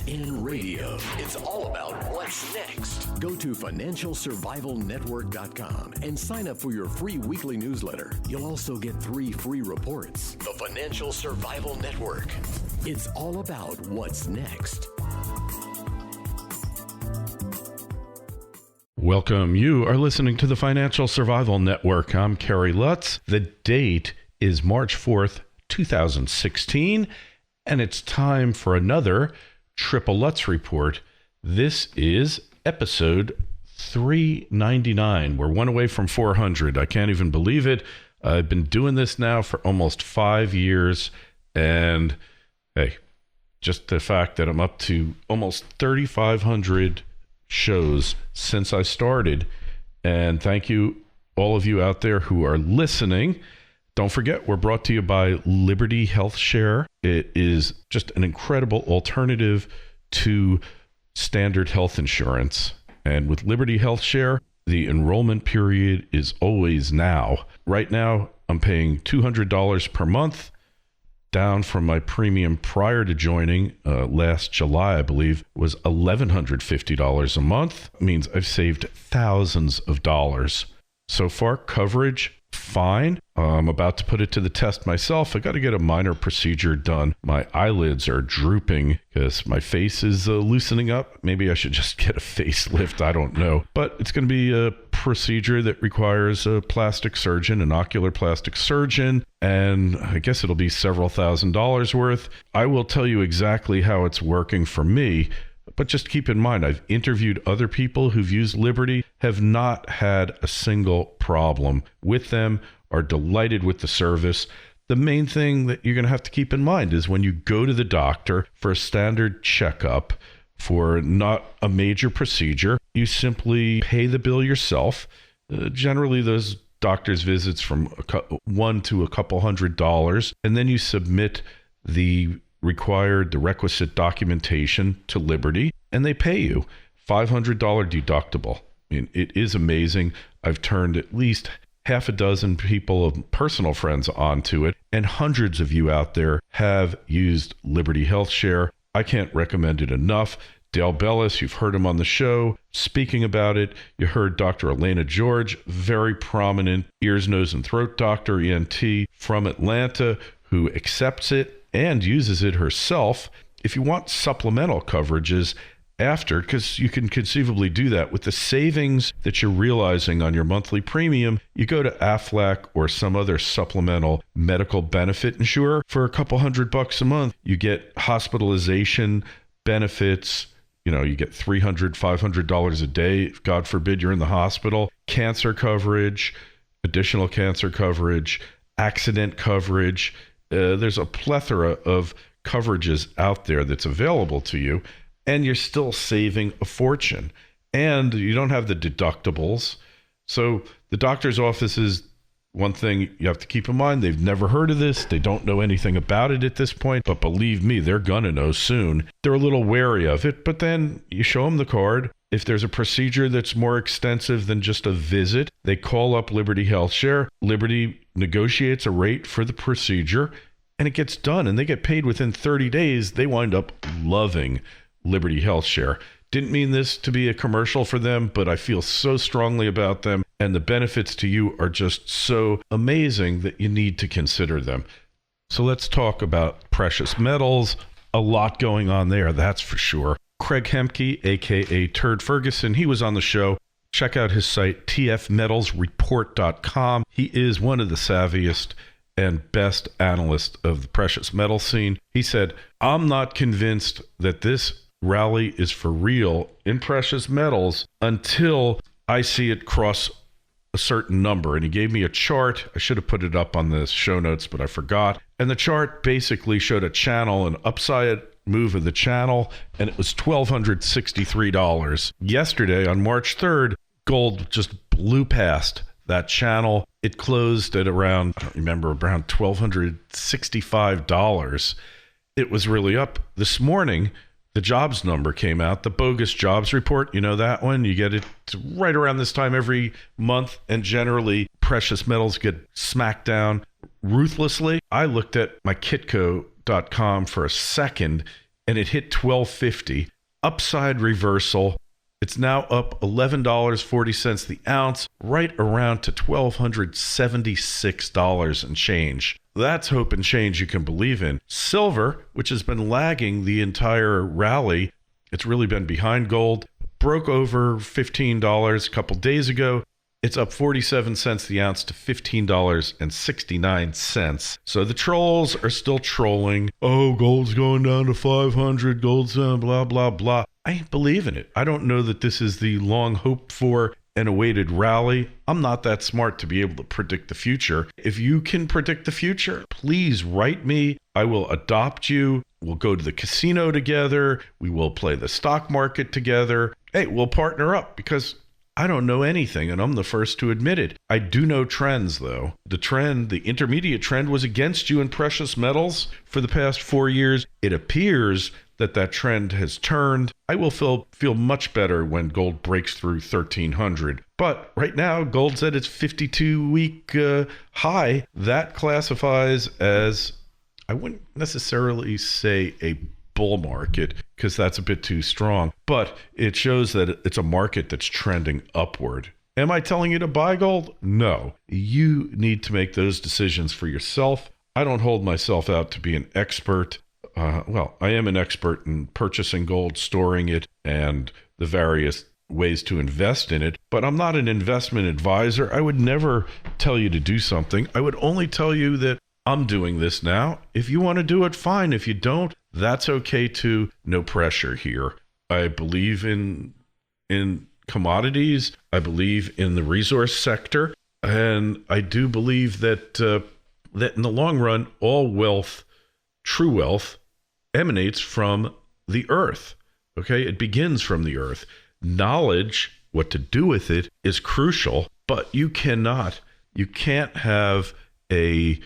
in radio. It's all about what's next. Go to financialsurvivalnetwork.com and sign up for your free weekly newsletter. You'll also get 3 free reports. The Financial Survival Network. It's all about what's next. Welcome. You are listening to the Financial Survival Network. I'm Kerry Lutz. The date is March 4th, 2016, and it's time for another Triple Lutz report. This is episode 399. We're one away from 400. I can't even believe it. I've been doing this now for almost 5 years, and hey, just the fact that I'm up to almost 3,500 shows since I started, and thank you all of you out there who are listening. Don't forget, we're brought to you by Liberty Health Share. It is just an incredible alternative to standard health insurance, and with Liberty Health Share, the enrollment period is always now. Right now I'm paying $200 per month, down from my premium prior to joining last July, I believe, was $1,150 a month. It means I've saved thousands of dollars. So far, coverage, fine. I'm about to put it to the test myself. I got to get a minor procedure done. My eyelids are drooping because my face is loosening up. Maybe I should just get a facelift. I don't know. But it's going to be a procedure that requires a plastic surgeon, an ocular plastic surgeon, and I guess it'll be several $1,000s worth. I will tell you exactly how it's working for me. But just keep in mind, I've interviewed other people who've used Liberty, have not had a single problem with them, are delighted with the service. The main thing that you're going to have to keep in mind is when you go to the doctor for a standard checkup for not a major procedure, you simply pay the bill yourself. Generally, those doctor's visits from $1 to a couple $100, and then you submit the requisite documentation to Liberty, and they pay you $500 deductible. I mean, it is amazing. I've turned at least half a dozen people, personal friends, onto it, and hundreds of you out there have used Liberty Health Share. I can't recommend it enough. Dale Bellis, you've heard him on the show speaking about it. You heard Dr. Elena George, very prominent ears, nose, and throat doctor, ENT from Atlanta, who accepts it and uses it herself. If you want supplemental coverages after, because you can conceivably do that with the savings that you're realizing on your monthly premium, you go to Aflac or some other supplemental medical benefit insurer for a couple $100 a month. You get hospitalization benefits. You get $300, $500 a day. If God forbid you're in the hospital, cancer coverage, additional cancer coverage, accident coverage. There's a plethora of coverages out there that's available to you, and you're still saving a fortune. And you don't have the deductibles. So the doctor's offices, one thing you have to keep in mind, they've never heard of this. They don't know anything about it at this point, but believe me, they're going to know soon. They're a little wary of it, but then you show them the card. If there's a procedure that's more extensive than just a visit, they call up Liberty Health Share. Liberty negotiates a rate for the procedure, and it gets done, and they get paid within 30 days. They wind up loving Liberty Health Share. Didn't mean this to be a commercial for them, but I feel so strongly about them, and the benefits to you are just so amazing that you need to consider them. So let's talk about precious metals. A lot going on there, that's for sure. Craig Hemke, aka Turd Ferguson, he was on the show. Check out his site, tfmetalsreport.com. He is one of the savviest and best analysts of the precious metal scene. He said, I'm not convinced that this rally is for real in precious metals until I see it cross a certain number. And he gave me a chart. I should have put it up on the show notes, but I forgot. And the chart basically showed a channel, an upside move of the channel, and it was $1,263. Yesterday, on March 3rd, gold just blew past that channel. It closed at around, I don't remember, around $1,265. It was really up. This morning, the jobs number came out, the bogus jobs report. You know that one? You get it right around this time every month, and generally precious metals get smacked down ruthlessly. I looked at my Kitco.com for a second, and it hit $12.50. Upside reversal. It's now up $11.40 the ounce, right around to $1,276 and change. That's hope and change you can believe in. Silver, which has been lagging the entire rally, it's really been behind gold, broke over $15 a couple days ago. It's up 47 cents the ounce to $15.69. So the trolls are still trolling. Oh, gold's going down to 500, gold's down, blah, blah, blah. I ain't believing it. I don't know that this is the long hoped for and awaited rally. I'm not that smart to be able to predict the future. If you can predict the future, please write me. I will adopt you. We'll go to the casino together. We will play the stock market together. Hey, we'll partner up because I don't know anything, and I'm the first to admit it. I do know trends, though. The intermediate trend was against you in precious metals for the past 4 years. It appears that trend has turned. I will feel much better when gold breaks through 1,300. But right now, gold's at its 52-week high. That classifies as, I wouldn't necessarily say a bull market because that's a bit too strong, but it shows that it's a market that's trending upward. Am I telling you to buy gold? No. You need to make those decisions for yourself. I don't hold myself out to be an expert. Well, I am an expert in purchasing gold, storing it, and the various ways to invest in it, but I'm not an investment advisor. I would never tell you to do something. I would only tell you that I'm doing this now. If you want to do it, fine. If you don't, that's okay too. No pressure here. I believe in commodities. I believe in the resource sector. And I do believe that in the long run, all wealth, true wealth, emanates from the earth. Okay? It begins from the earth. Knowledge, what to do with it, is crucial, but you can't have an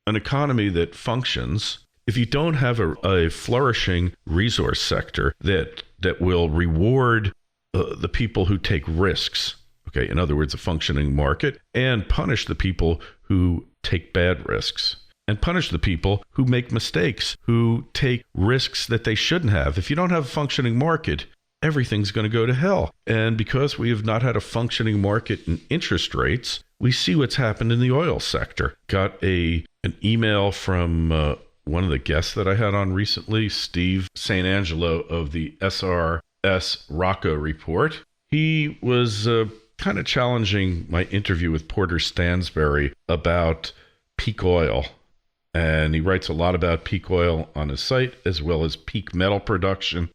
economy that functions if you don't have a flourishing resource sector that will reward the people who take risks. Okay, in other words, a functioning market, and punish the people who take bad risks, and punish the people who make mistakes, who take risks that they shouldn't have. If you don't have a functioning market, everything's going to go to hell. And because we have not had a functioning market in interest rates, we see what's happened in the oil sector. Got an email from one of the guests that I had on recently, Steve St. Angelo of the SRS Rocco Report. He was kind of challenging my interview with Porter Stansberry about peak oil. And he writes a lot about peak oil on his site, as well as peak metal production.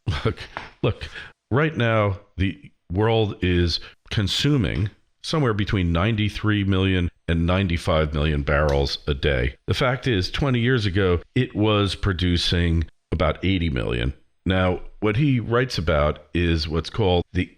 Look, right now, the world is consuming somewhere between 93 million and 95 million barrels a day. The fact is, 20 years ago, it was producing about 80 million. Now, what he writes about is what's called the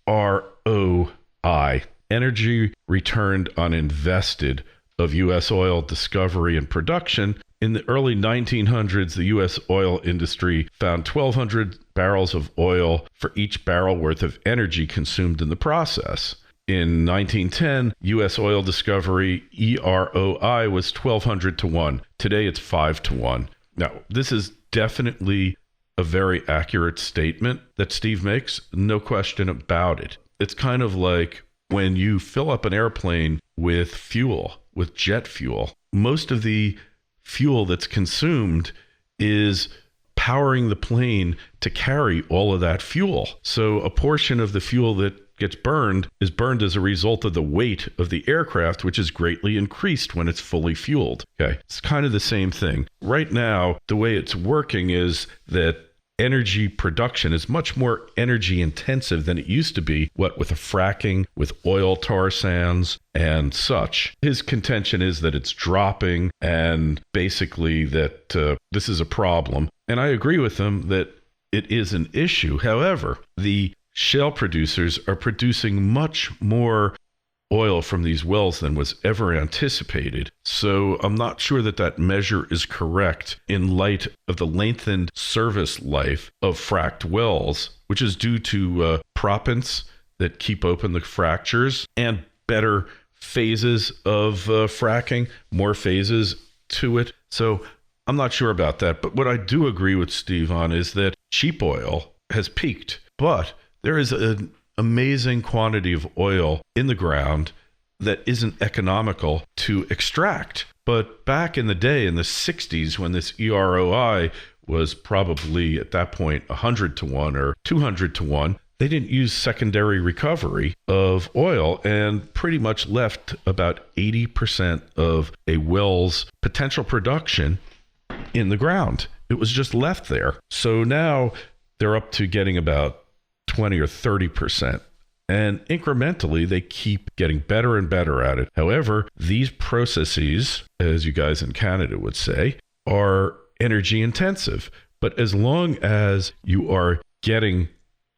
EROI, Energy Returned on Invested, of U.S. oil discovery and production. In the early 1900s, the U.S. oil industry found 1,200 barrels of oil for each barrel worth of energy consumed in the process. In 1910, U.S. oil discovery EROI was 1,200 to 1. Today, it's 5 to 1. Now, this is definitely a very accurate statement that Steve makes. No question about it. It's kind of like when you fill up an airplane with fuel, with jet fuel, most of the fuel that's consumed is powering the plane to carry all of that fuel. So a portion of the fuel that gets burned is burned as a result of the weight of the aircraft, which is greatly increased when it's fully fueled. Okay, it's kind of the same thing. Right now, the way it's working is that energy production is much more energy intensive than it used to be, with a fracking, with oil tar sands and such. His contention is that it's dropping, and basically that this is a problem. And I agree with him that it is an issue. However, the shale producers are producing much more oil from these wells than was ever anticipated. So I'm not sure that measure is correct in light of the lengthened service life of fracked wells, which is due to proppants that keep open the fractures and better phases of fracking, more phases to it. So I'm not sure about that. But what I do agree with Steve on is that cheap oil has peaked, but there is an amazing quantity of oil in the ground that isn't economical to extract. But back in the day, in the 60s, when this EROI was probably at that point 100 to 1 or 200 to 1, they didn't use secondary recovery of oil and pretty much left about 80% of a well's potential production in the ground. It was just left there. So now they're up to getting about 20 or 30%. And incrementally, they keep getting better and better at it. However, these processes, as you guys in Canada would say, are energy intensive. But as long as you are getting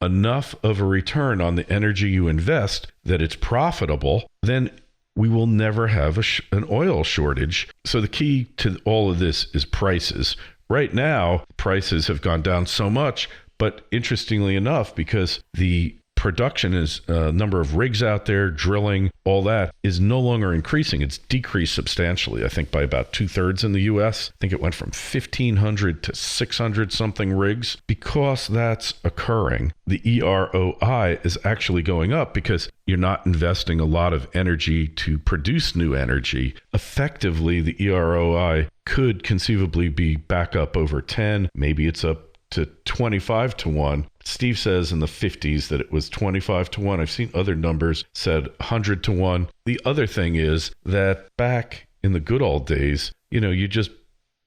enough of a return on the energy you invest that it's profitable, then we will never have an oil shortage. So the key to all of this is prices. Right now, prices have gone down so much, but interestingly enough, because the production is number of rigs out there, drilling, all that is no longer increasing. It's decreased substantially, I think by about 2/3 in the US. I think it went from 1,500 to 600 something rigs. Because that's occurring, the EROI is actually going up because you're not investing a lot of energy to produce new energy. Effectively, the EROI could conceivably be back up over 10. Maybe it's up to 25 to 1. Steve says in the 50s that it was 25 to 1. I've seen other numbers said 100 to 1. The other thing is that back in the good old days, you just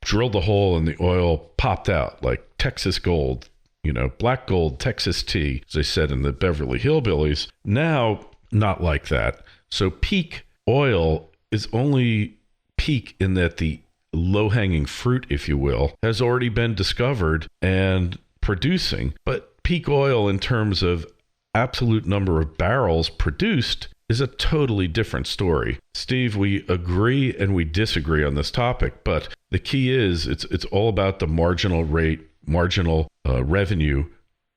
drilled a hole and the oil popped out like Texas gold, black gold, Texas tea, as I said in the Beverly Hillbillies. Now, not like that. So peak oil is only peak in that the low-hanging fruit, if you will, has already been discovered and producing. But peak oil in terms of absolute number of barrels produced is a totally different story. Steve, we agree and we disagree on this topic, but the key is it's all about the marginal rate, marginal revenue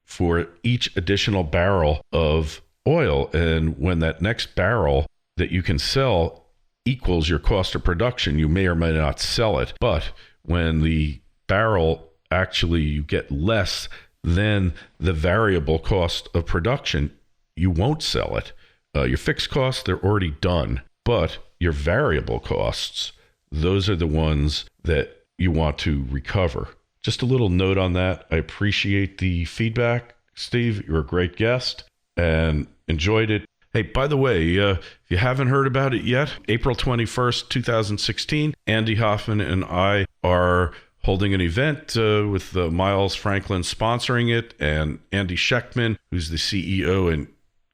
for each additional barrel of oil. And when that next barrel that you can sell equals your cost of production, you may or may not sell it. But when the barrel actually you get less than the variable cost of production, you won't sell it. Your fixed costs, they're already done. But your variable costs, those are the ones that you want to recover. Just a little note on that. I appreciate the feedback. Steve, you're a great guest and enjoyed it. Hey, by the way, if you haven't heard about it yet, April 21st, 2016, Andy Hoffman and I are holding an event with Miles Franklin sponsoring it, and Andy Schechtman, who's the CEO and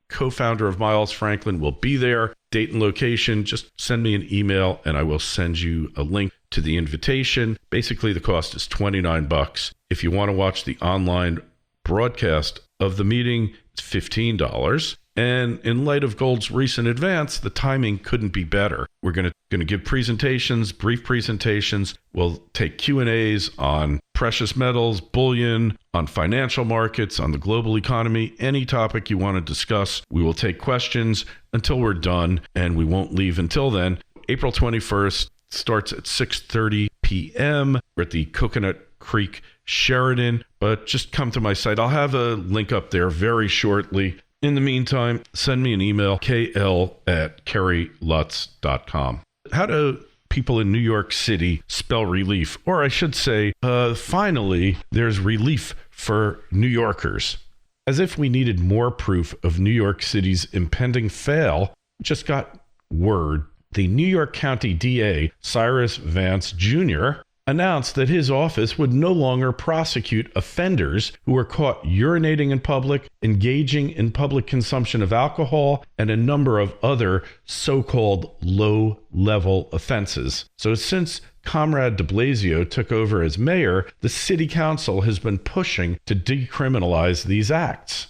co-founder of Miles Franklin, will be there. Date and location, just send me an email and I will send you a link to the invitation. Basically, the cost is $29. If you want to watch the online broadcast of the meeting, it's $15. And in light of gold's recent advance, the timing couldn't be better. We're going to give presentations, brief presentations. We'll take Q&As on precious metals, bullion, on financial markets, on the global economy, any topic you want to discuss. We will take questions until we're done, and we won't leave until then. April 21st starts at 6:30 p.m. We're at the Coconut Creek Sheridan, but just come to my site. I'll have a link up there very shortly. In the meantime, send me an email, kl@kerrylutz.com. How do people in New York City spell relief? Or I should say, finally, there's relief for New Yorkers. As if we needed more proof of New York City's impending fail, just got word. The New York County DA, Cyrus Vance Jr., announced that his office would no longer prosecute offenders who were caught urinating in public, engaging in public consumption of alcohol, and a number of other so-called low-level offenses. So since Comrade DeBlasio took over as mayor, the city council has been pushing to decriminalize these acts.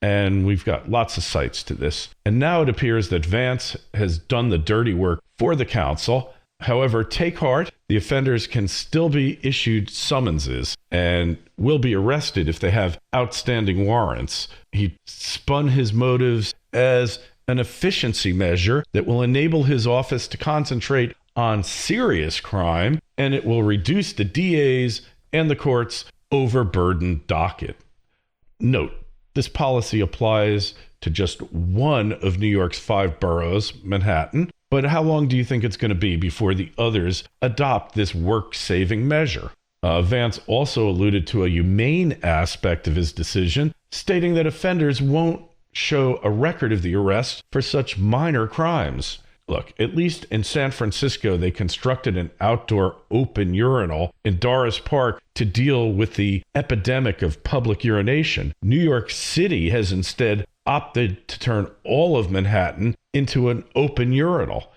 And we've got lots of sites to this. And now it appears that Vance has done the dirty work for the council. However, take heart, the offenders can still be issued summonses and will be arrested if they have outstanding warrants. He spun his motives as an efficiency measure that will enable his office to concentrate on serious crime, and it will reduce the DA's and the court's overburdened docket. Note, this policy applies to just one of New York's 5 boroughs, Manhattan, but how long do you think it's going to be before the others adopt this work-saving measure? Vance also alluded to a humane aspect of his decision, stating that offenders won't show a record of the arrest for such minor crimes. Look, at least in San Francisco, they constructed an outdoor open urinal in Doris Park to deal with the epidemic of public urination. New York City has instead opted to turn all of Manhattan into an open urinal.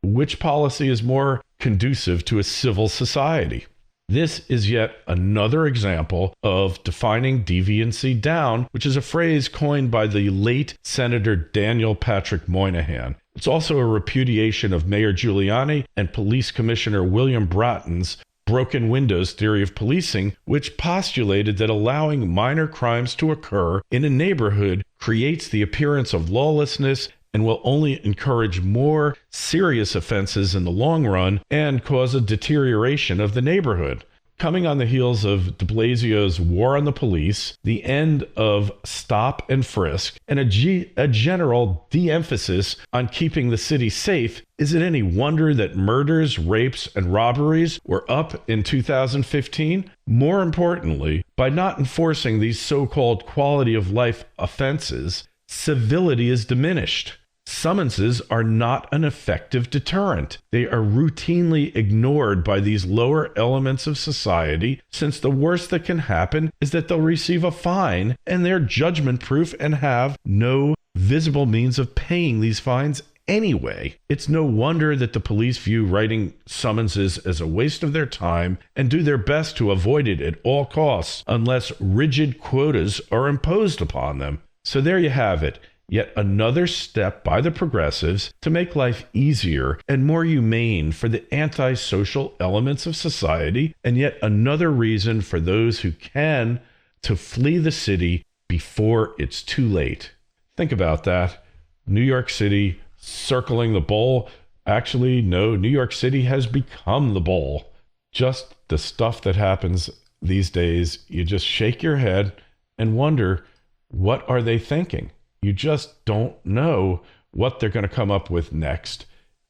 Which policy is more conducive to a civil society? This is yet another example of defining deviancy down, which is a phrase coined by the late Senator Daniel Patrick Moynihan. It's also a repudiation of Mayor Giuliani and Police Commissioner William Bratton's broken windows theory of policing, which postulated that allowing minor crimes to occur in a neighborhood creates the appearance of lawlessness and will only encourage more serious offenses in the long run and cause a deterioration of the neighborhood. Coming on the heels of DeBlasio's war on the police, the end of stop and frisk, and a general de-emphasis on keeping the city safe, is it any wonder that murders, rapes, and robberies were up in 2015? More importantly, by not enforcing these so-called quality of life offenses, civility is diminished. Summonses are not an effective deterrent. They are routinely ignored by these lower elements of society, since the worst that can happen is that they'll receive a fine and they're judgment-proof and have no visible means of paying these fines anyway. It's no wonder that the police view writing summonses as a waste of their time and do their best to avoid it at all costs unless rigid quotas are imposed upon them. So there you have it. Yet another step by the progressives to make life easier and more humane for the antisocial elements of society, and yet another reason for those who can to flee the city before it's too late. Think about that. New York City circling the bowl. Actually, no, New York City has become the bowl. Just the stuff that happens these days, you just shake your head and wonder, what are they thinking? You just don't know what they're going to come up with next.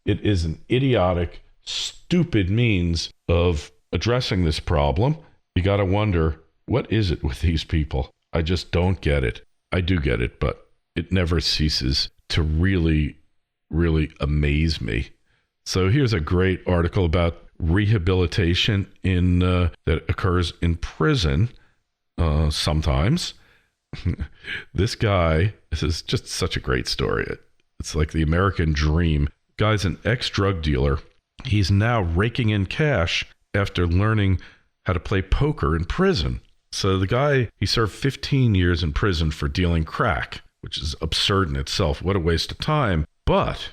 It is an idiotic, stupid means of addressing this problem. You got to wonder, what is it with these people? I just don't get it. I do get it, but it never ceases to really, really amaze me. So here's a great article about rehabilitation that occurs in prison sometimes. This guy, this is just such a great story. It's like the American dream. Guy's an ex-drug dealer. He's now raking in cash after learning how to play poker in prison. So the guy, he served 15 years in prison for dealing crack, which is absurd in itself. What a waste of time. But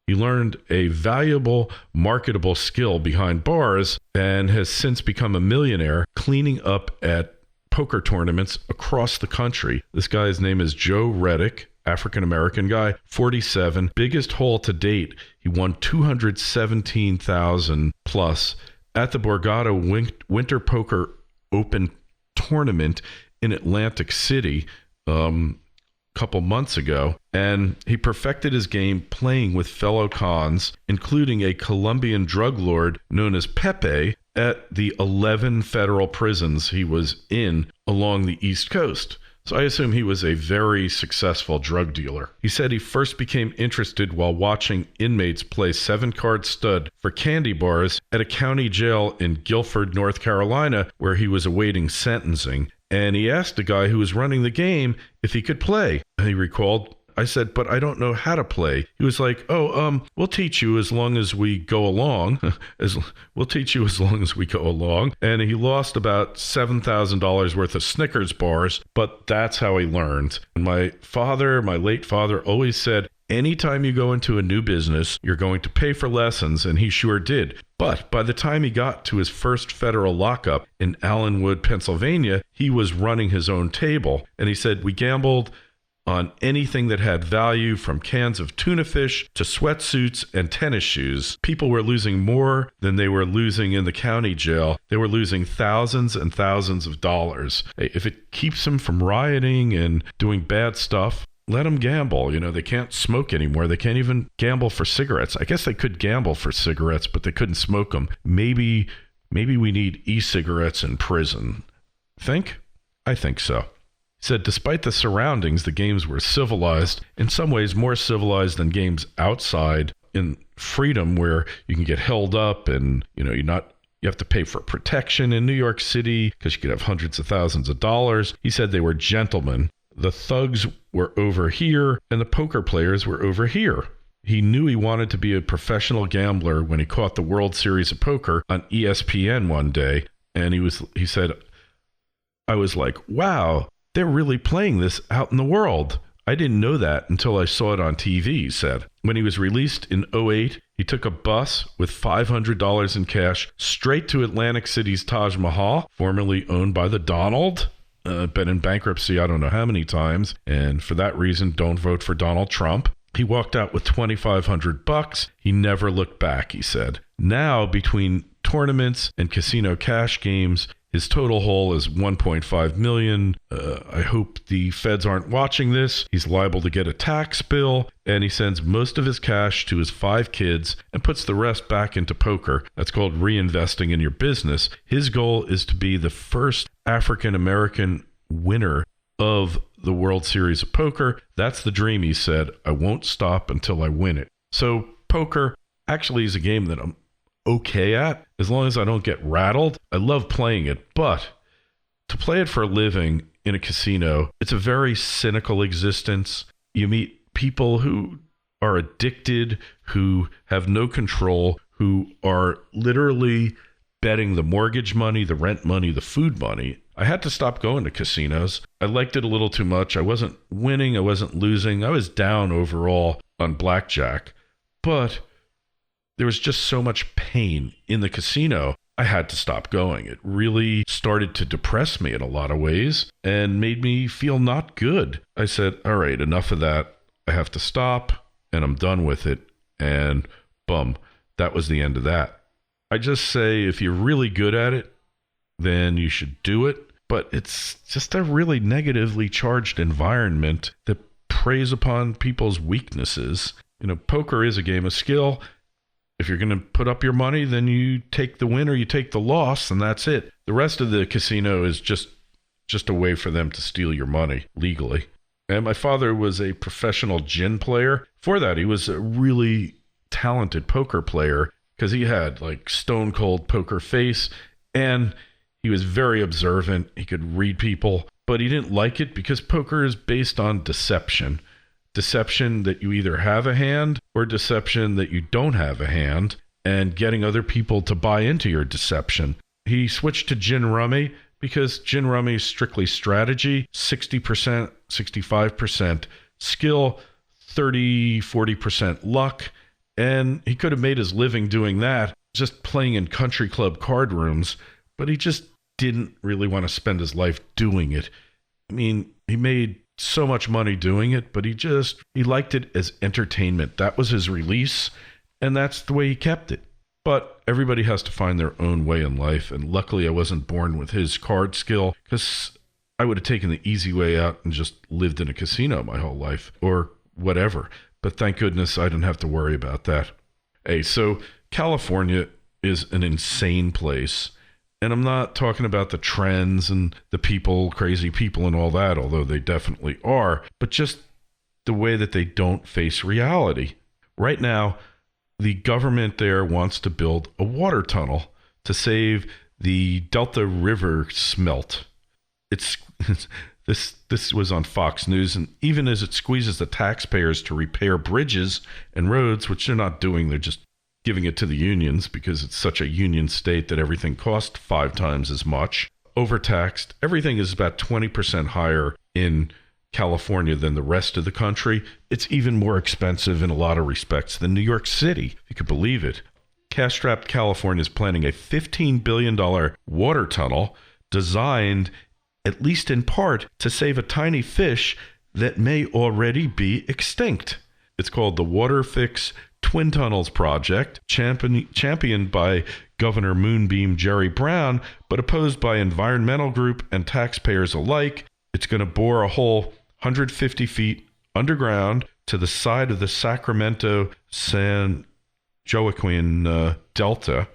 he learned a valuable, marketable skill behind bars and has since become a millionaire cleaning up at poker tournaments across the country. This guy's name is Joe Reddick, African-American guy, 47. Biggest haul to date. He won $217,000 plus at the Borgata Winter Poker Open Tournament in Atlantic City a couple months ago. And he perfected his game playing with fellow cons, including a Colombian drug lord known as Pepe, at the 11 federal prisons he was in along the East Coast. So I assume he was a very successful drug dealer. He said he first became interested while watching inmates play 7-card stud for candy bars at a county jail in Guilford, North Carolina, where he was awaiting sentencing. And he asked the guy who was running the game if he could play. And he recalled, I said, but I don't know how to play. He was like, we'll teach you as long as we go along. We'll teach you as long as we go along. And he lost about $7,000 worth of Snickers bars, but that's how he learned. And my late father, always said, anytime you go into a new business, you're going to pay for lessons, and he sure did. But by the time he got to his first federal lockup in Allenwood, Pennsylvania, he was running his own table. And he said, we gambled on anything that had value, from cans of tuna fish to sweatsuits and tennis shoes. People were losing more than they were losing in the county jail. They were losing thousands and thousands of dollars. If it keeps them from rioting and doing bad stuff, let them gamble. They can't smoke anymore. They can't even gamble for cigarettes. I guess they could gamble for cigarettes, but they couldn't smoke them. Maybe we need e-cigarettes in prison. Think? I think so. He said, despite the surroundings, the games were civilized, in some ways more civilized than games outside in freedom, where you can get held up and, you have to pay for protection in New York City because you could have hundreds of thousands of dollars. He said they were gentlemen. The thugs were over here and the poker players were over here. He knew he wanted to be a professional gambler when he caught the World Series of Poker on ESPN one day. And he said, I was like, wow, they're really playing this out in the world. I didn't know that until I saw it on TV, he said. When he was released in 2008, he took a bus with $500 in cash straight to Atlantic City's Taj Mahal, formerly owned by the Donald. Been in bankruptcy I don't know how many times, and for that reason, don't vote for Donald Trump. He walked out with $2,500. He never looked back, he said. Now, between tournaments and casino cash games, his total haul is $1.5 million. I hope the feds aren't watching this. He's liable to get a tax bill, and he sends most of his cash to his 5 kids and puts the rest back into poker. That's called reinvesting in your business. His goal is to be the first African-American winner of the World Series of Poker. That's the dream, he said. I won't stop until I win it. So poker actually is a game that I'm okay at, as long as I don't get rattled. I love playing it, but to play it for a living in a casino, it's a very cynical existence. You meet people who are addicted, who have no control, who are literally betting the mortgage money, the rent money, the food money. I had to stop going to casinos. I liked it a little too much. I wasn't winning. I wasn't losing. I was down overall on blackjack, but there was just so much pain in the casino, I had to stop going. It really started to depress me in a lot of ways and made me feel not good. I said, all right, enough of that. I have to stop, and I'm done with it. And boom, that was the end of that. I just say, if you're really good at it, then you should do it. But it's just a really negatively charged environment that preys upon people's weaknesses. Poker is a game of skill. If you're going to put up your money, then you take the win or you take the loss, and that's it. The rest of the casino is just a way for them to steal your money legally. And my father was a professional gin player. For that, he was a really talented poker player because he had like stone cold poker face, and he was very observant. He could read people, but he didn't like it because poker is based on deception. Deception that you either have a hand or deception that you don't have a hand, and getting other people to buy into your deception. He switched to gin rummy because gin rummy is strictly strategy, 60%, 65% skill, 30, 40% luck. And he could have made his living doing that, just playing in country club card rooms, but he just didn't really want to spend his life doing it. I mean, he made so much money doing it, but he liked it as entertainment. That was his release, and that's the way he kept it. But everybody has to find their own way in life, and luckily I wasn't born with his card skill, because I would have taken the easy way out and just lived in a casino my whole life, or whatever. But thank goodness I didn't have to worry about that. Hey, so California is an insane place. And I'm not talking about the trends and the people, crazy people and all that, although they definitely are, but just the way that they don't face reality. Right now, the government there wants to build a water tunnel to save the Delta River smelt. This was on Fox News, and even as it squeezes the taxpayers to repair bridges and roads, which they're not doing, they're just giving it to the unions because it's such a union state that everything costs 5 times as much. Overtaxed. Everything is about 20% higher in California than the rest of the country. It's even more expensive in a lot of respects than New York City, if you could believe it. Cash-strapped California is planning a $15 billion water tunnel designed, at least in part, to save a tiny fish that may already be extinct. It's called the Water Fix Twin Tunnels Project, championed by Governor Moonbeam Jerry Brown, but opposed by environmental group and taxpayers alike. It's going to bore a hole 150 feet underground to the side of the Sacramento-San Joaquin Delta.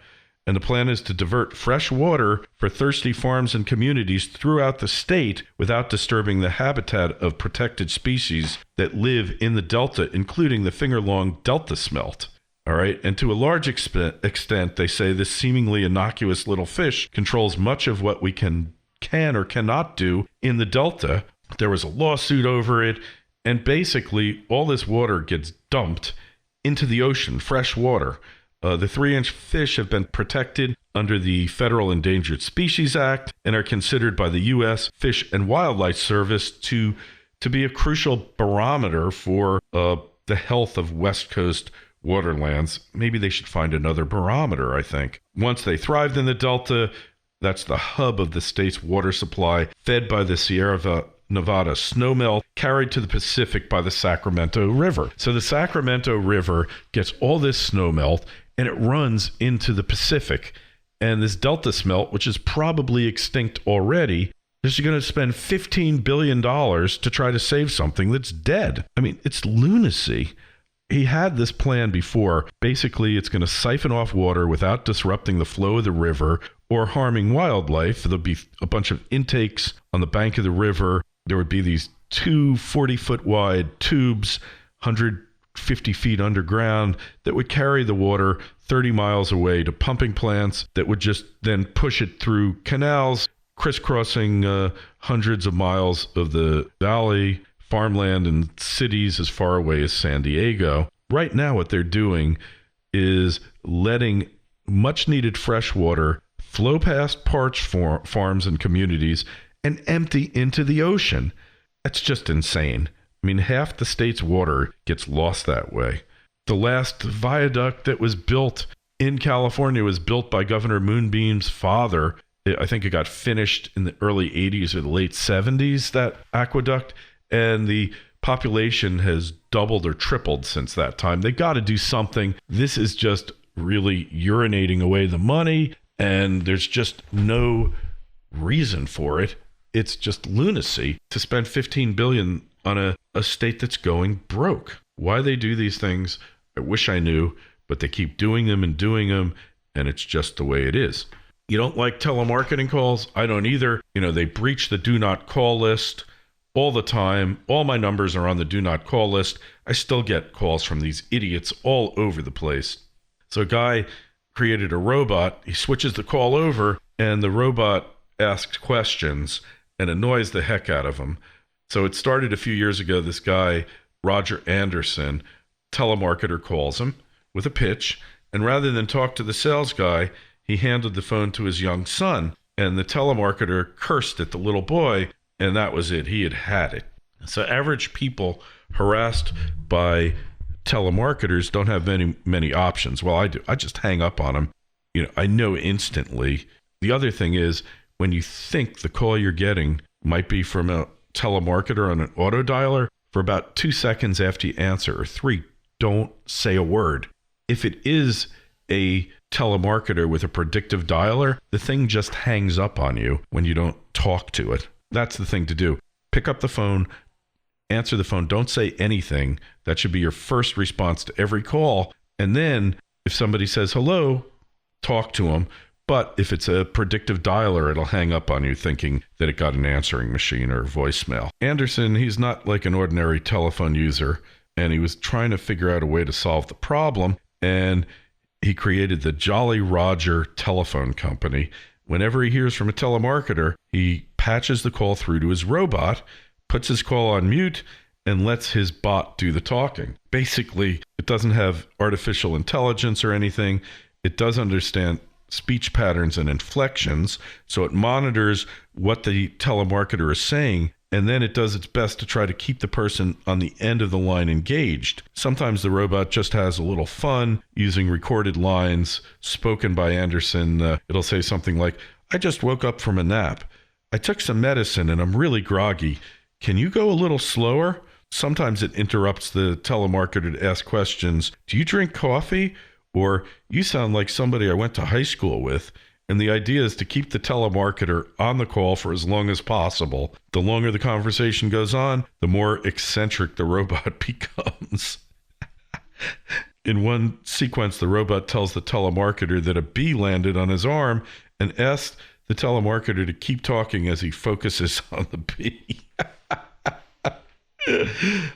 And the plan is to divert fresh water for thirsty farms and communities throughout the state without disturbing the habitat of protected species that live in the delta, including the finger-long delta smelt. All right. And to a large extent, they say this seemingly innocuous little fish controls much of what we can or cannot do in the delta. There was a lawsuit over it. And basically, all this water gets dumped into the ocean, fresh water. The 3-inch fish have been protected under the Federal Endangered Species Act and are considered by the U.S. Fish and Wildlife Service to be a crucial barometer for the health of West Coast waterlands. Maybe they should find another barometer, I think. Once they thrived in the Delta, that's the hub of the state's water supply, fed by the Sierra Nevada snowmelt, carried to the Pacific by the Sacramento River. So the Sacramento River gets all this snowmelt, and it runs into the Pacific. And this delta smelt, which is probably extinct already, is going to spend $15 billion to try to save something that's dead. I mean, it's lunacy. He had this plan before. Basically, it's going to siphon off water without disrupting the flow of the river or harming wildlife. There'll be a bunch of intakes on the bank of the river. There would be these 2 40-foot wide tubes, 150 feet underground, that would carry the water 30 miles away to pumping plants that would just then push it through canals, crisscrossing hundreds of miles of the valley, farmland, and cities as far away as San Diego. Right now, what they're doing is letting much needed fresh water flow past parched farms and communities and empty into the ocean. That's just insane. I mean, half the state's water gets lost that way. The last viaduct that was built in California was built by Governor Moonbeam's father. I think it got finished in the early 80s or the late 70s, that aqueduct, and the population has doubled or tripled since that time. They got to do something. This is just really urinating away the money, and there's just no reason for it. It's just lunacy to spend $15 billion on a state that's going broke. Why they do these things, I wish I knew, but they keep doing them, and it's just the way it is. You don't like telemarketing calls? I don't either. You know, they breach the do not call list all the time. All my numbers are on the do not call list. I still get calls from these idiots all over the place. So a guy created a robot. He switches the call over, and the robot asks questions and annoys the heck out of him. So it started a few years ago. This guy, Roger Anderson, telemarketer, calls him with a pitch, and rather than talk to the sales guy, he handed the phone to his young son, and the telemarketer cursed at the little boy, and that was it. He had it. So average people harassed by telemarketers don't have many options. Well, I do. I just hang up on them. You know, I know instantly. The other thing is, when you think the call you're getting might be from a telemarketer on an auto dialer, for about 2 seconds after you answer, or 3, don't say a word. If it is a telemarketer with a predictive dialer, the thing just hangs up on you when you don't talk to it. That's the thing to do. Pick up the phone, answer the phone, don't say anything. That should be your first response to every call. And then if somebody says hello, talk to them. But if it's a predictive dialer, it'll hang up on you thinking that it got an answering machine or voicemail. Anderson, he's not like an ordinary telephone user, and he was trying to figure out a way to solve the problem, and he created the Jolly Roger Telephone Company. Whenever he hears from a telemarketer, he patches the call through to his robot, puts his call on mute, and lets his bot do the talking. Basically, it doesn't have artificial intelligence or anything. It does understand speech patterns and inflections, so it monitors what the telemarketer is saying, and then it does its best to try to keep the person on the end of the line engaged. Sometimes the robot just has a little fun using recorded lines spoken by Anderson. It'll say something like, "I just woke up from a nap. I took some medicine and I'm really groggy. can you go a little slower? Sometimes it interrupts the telemarketer to ask questions. Do you drink coffee? Or you sound like somebody I went to high school with. And the idea is to keep the telemarketer on the call for as long as possible. The longer the conversation goes on, the more eccentric the robot becomes. In one sequence, the robot tells the telemarketer that a bee landed on his arm and asked the telemarketer to keep talking as he focuses on the bee.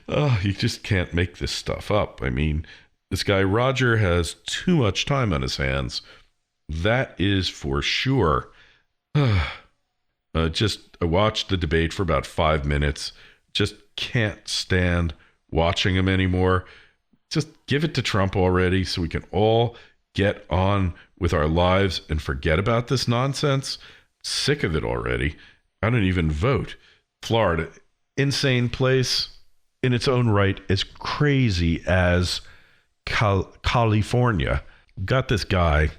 Oh, you just can't make this stuff up. I mean, this guy Roger has too much time on his hands. That is for sure. I watched the debate for about 5 minutes. Just can't stand watching him anymore. Just give it to Trump already so we can all get on with our lives and forget about this nonsense. Sick of it already. I don't even vote. Florida, insane place in its own right, as crazy as California. Got this guy.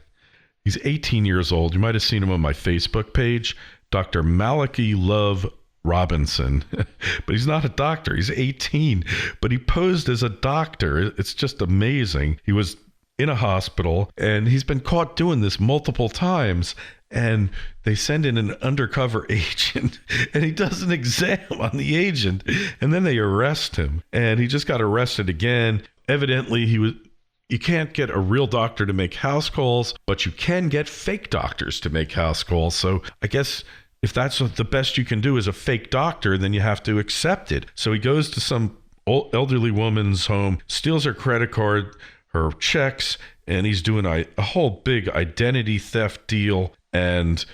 He's 18 years old. You might have seen him on my Facebook page, Dr. Malachi Love Robinson. But he's not a doctor. He's 18, but he posed as a doctor. It's just amazing. He was in a hospital, and he's been caught doing this multiple times. And they send in an undercover agent, and he does an exam on the agent, and then they arrest him. And he just got arrested again. Evidently, you can't get a real doctor to make house calls, but you can get fake doctors to make house calls. So I guess if that's the best you can do is a fake doctor, then you have to accept it. So he goes to some elderly woman's home, steals her credit card, her checks, and he's doing a whole big identity theft deal. And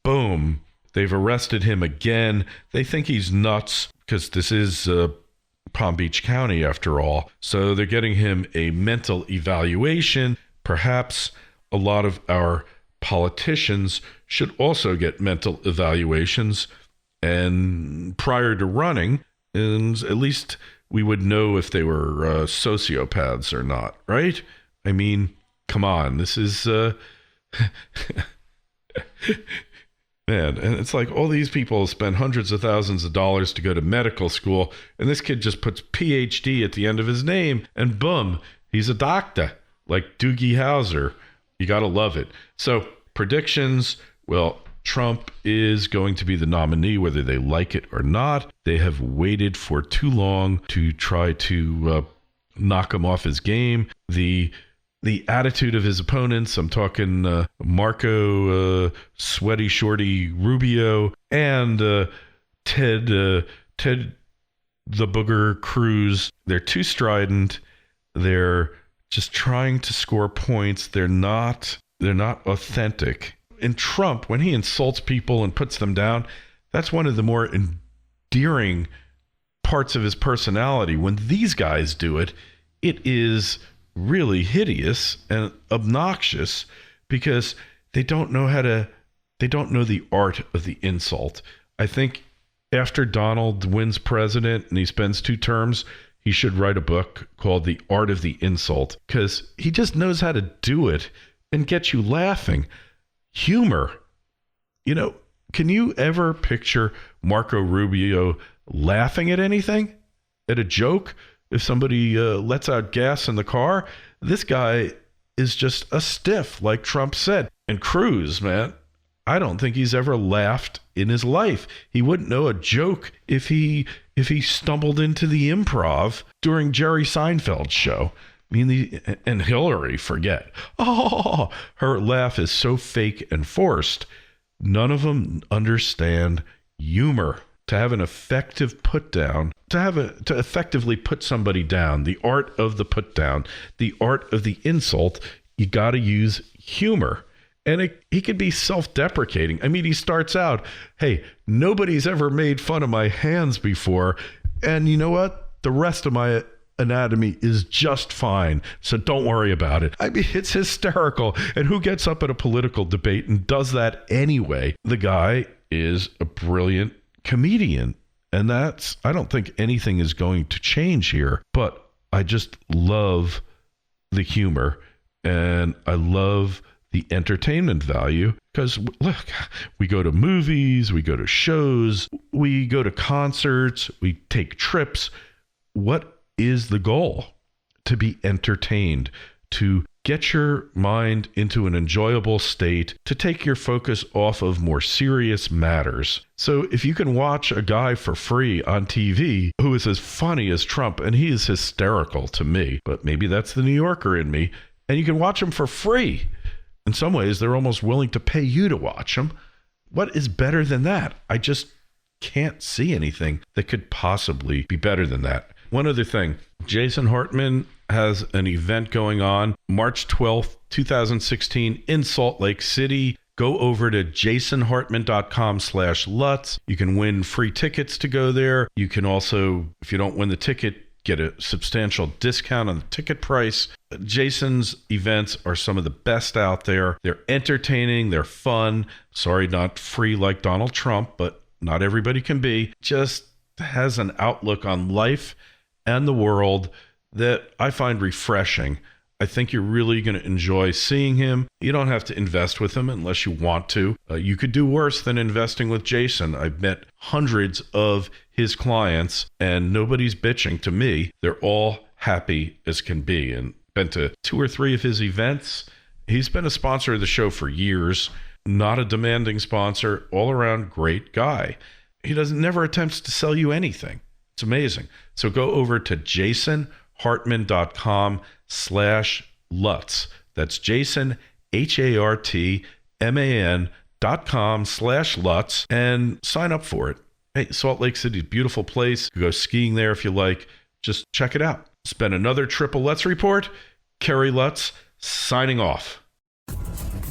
boom, they've arrested him again. They think he's nuts because this is Palm Beach County after all. So they're getting him a mental evaluation. Perhaps a lot of our politicians should also get mental evaluations. And prior to running, and at least we would know if they were sociopaths or not, right? I mean, come on, this is... Man, and it's like all these people spend hundreds of thousands of dollars to go to medical school, and this kid just puts PhD at the end of his name, and boom, he's a doctor, like Doogie Howser. You got to love it. So, predictions, well, Trump is going to be the nominee, whether they like it or not. They have waited for too long to try to knock him off his game. The attitude of his opponents, I'm talking Marco Sweaty Shorty Rubio and Ted the Booger Cruz, they're too strident. They're just trying to score points. They're not authentic. And Trump, when he insults people and puts them down, that's one of the more endearing parts of his personality. When these guys do it, it is really hideous and obnoxious because they don't know the art of the insult. I think after Donald wins president and he spends 2 terms, he should write a book called The Art of the Insult, because he just knows how to do it and get you laughing. Humor. You know, can you ever picture Marco Rubio laughing at anything? At a joke? If somebody lets out gas in the car, this guy is just a stiff, like Trump said. And Cruz, man, I don't think he's ever laughed in his life. He wouldn't know a joke if he stumbled into the improv during Jerry Seinfeld's show. I mean, and Hillary, forget. Oh, her laugh is so fake and forced. None of them understand humor. To have an effective put down, to effectively put somebody down, the art of the put down, the art of the insult, you got to use humor. And he could be self-deprecating. I mean, he starts out, hey, nobody's ever made fun of my hands before. And you know what? The rest of my anatomy is just fine. So don't worry about it. I mean, it's hysterical. And who gets up at a political debate and does that anyway? The guy is a brilliant comedian. And I don't think anything is going to change here. But I just love the humor. And I love the entertainment value, because look, we go to movies, we go to shows, we go to concerts, we take trips. What is the goal? To be entertained, to get your mind into an enjoyable state, to take your focus off of more serious matters. So if you can watch a guy for free on TV who is as funny as Trump, and he is hysterical to me, but maybe that's the New Yorker in me, and you can watch him for free. In some ways, they're almost willing to pay you to watch him. What is better than that? I just can't see anything that could possibly be better than that. One other thing, Jason Hartman has an event going on March 12th, 2016 in Salt Lake City. Go over to jasonhartman.com/Lutz. You can win free tickets to go there. You can also, if you don't win the ticket, get a substantial discount on the ticket price. Jason's events are some of the best out there. They're entertaining. They're fun. Sorry, not free like Donald Trump, but not everybody can be. Just has an outlook on life and the world that I find refreshing. I think you're really going to enjoy seeing him. You don't have to invest with him unless you want to. You could do worse than investing with Jason. I've met hundreds of his clients and nobody's bitching to me. They're all happy as can be, and been to 2 or 3 of his events. He's been a sponsor of the show for years, not a demanding sponsor, all around great guy. He never attempts to sell you anything. It's amazing. So go over to jasonhartman.com/Lutz. That's Jason, HARTMAN.com/Lutz, and sign up for it. Hey, Salt Lake City, beautiful place. You go skiing there if you like. Just check it out. It's been another Triple Lutz Report. Kerry Lutz signing off.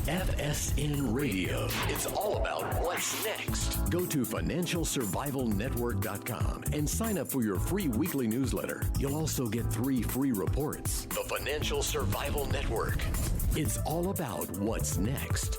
FSN Radio. It's all about what's next. Go to financialsurvivalnetwork.com and sign up for your free weekly newsletter. You'll also get 3 free reports. The Financial Survival Network. It's all about what's next.